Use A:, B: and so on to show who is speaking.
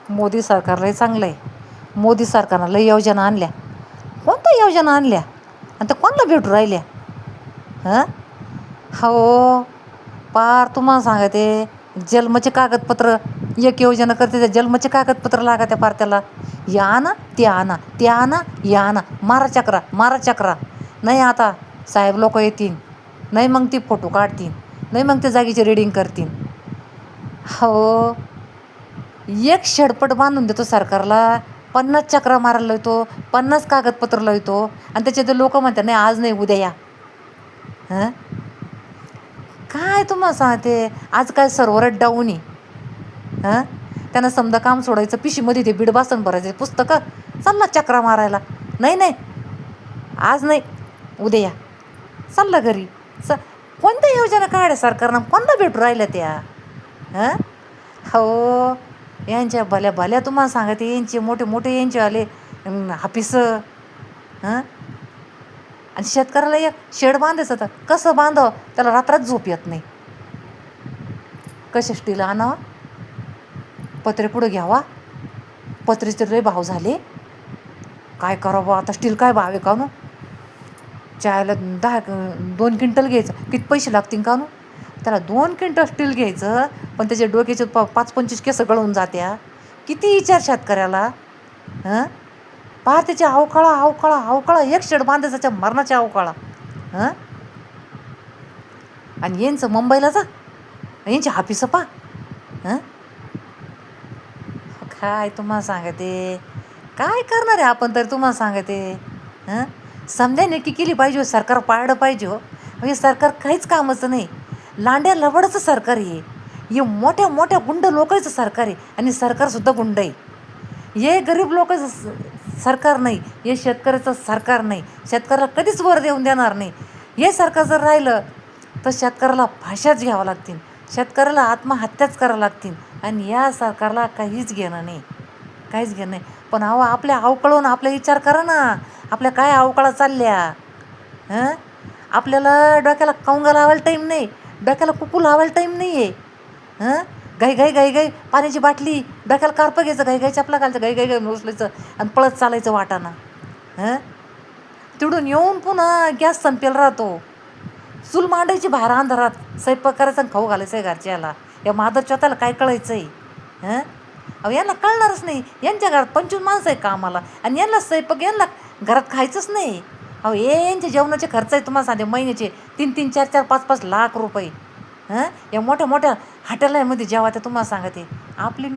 A: मोदी सरकारलाही चांगलं आहे. मोदी सरकारनं लई योजना आणल्या. कोणत्या योजना आणल्या आणि त्या कोणाला भेटू राहिल्या? हां हो, पार तुम्हाला सांगते, जन्मचे कागदपत्र एक योजना करते, त्या जन्मचे कागदपत्र लागते पार त्याला. या आणा ते आणा, ते आणा या आणा, मारा चक्रा मारा चक्रा. नाही आता साहेब लोक येतील, नाही मग ती फोटो काढतील, नाही मग ते जागेची रिडिंग करतील. हो, एक शेडपट बांधून देतो सरकारला, 50 चक्रा मारायला लावतो, 50 कागदपत्र लावतो आणि त्याचे ते लोक म्हणतात नाही आज नाही उद्या या. हां काय तुम्हाला सांगते, आज काय सर्व्हरच डाऊन आहे. हां त्यांना समजा काम सोडायचं, पिशीमध्ये ते बीडबासन भरायचे पुस्तकं, चालला चक्रा मारायला. नाही नाही आज नाही उद्या या, चालला घरी. कोणत्या योजना काढ्या सरकारनं, कोणाला भेटू राहिल्या त्या? हां हो, यांच्या भल्या भल्या तुम्हाला सांगते, यांचे मोठे मोठे यांचे आले हापिसं. हां आणि शेतकऱ्याला एक शेड बांधायचं तर कसं बांधावं, त्याला रात्रात झोप येत नाही. कसे स्टील आणावं, पत्रे पुढं घ्यावा, पत्रेचे लय भाव झाले. काय करावं आता, स्टील काय भाव आहे का नो? चायला 2 क्विंटल घ्यायचं, किती पैसे लागतील का नो? त्याला 2 क्विंटल स्टील घ्यायचं, पण त्याच्या डोक्याचे 5-25 केस गळून जात्या. किती विचार शेतकऱ्याला. हां पार त्याचे अवकाळा अवकाळा अवकाळा, एक शेड बांधायचा त्याच्या मरणाच्या अवकाळा. हां आणि यांचं मुंबईला जा, यांची हापिसं पा. हां काय तुम्हाला सांगते, काय करणार आहे आपण तरी तुम्हाला सांगते. हां समजा नक्की केली पाहिजे, सरकार पाळलं पाहिजे. म्हणजे सरकार काहीच कामाचं नाही, लांड्या लवडचं सरकार आहे. हे मोठ्या मोठ्या गुंड लोकांचं सरकार आहे आणि सरकारसुद्धा गुंड आहे. हे गरीब लोकांचं सरकार नाही, हे शेतकऱ्याचं सरकार नाही. शेतकऱ्याला कधीच वर देऊन देणार नाही. हे सरकार जर राहिलं तर शेतकऱ्याला फाशाच घ्यावं लागतील, शेतकऱ्याला आत्महत्याच करावं लागतील. आणि या सरकारला काहीच घेणं नाही, काहीच घेणं नाही. पण अहो आपल्या अवकळून आपला विचार करा ना, आपल्या काय अवकाळा चालल्या. हां आपल्याला डोक्याला कौंगा लावायला टाईम नाही, डोक्याला कुकू लावायला टाईम नाही आहे. हां घाई घाई घाई घाई पाण्याची बाटली, डोक्याला कार्पं घ्यायचं, घाई घाई चपला घालायचं, घाई घाई घाई उचलायचं आणि पळत चालायचं वाटाना. हां तिकडून येऊन पुन्हा गॅस संपेल राहतो, चूल मांडायची बाहेर अंधारात, स्वयंपाक करायचा आणि खाऊ घालायचं आहे घरच्याला. या माधव चौथाला काय कळायचं आहे? हां अहो यांना कळणारच नाही. यांच्या घरात 25 माणसं आहे कामाला आणि यांना स्वयंपाक, यांना घरात खायचंच नाही. अहो यांचे जेवणाचे खर्च आहे तुम्हाला सांगते महिन्याचे 3-3, 4-4, 5-5 लाख रुपये. हां या मोठ्या मोठ्या हॉटेलमध्ये जेव्हा ते तुम्हाला सांगते. आपली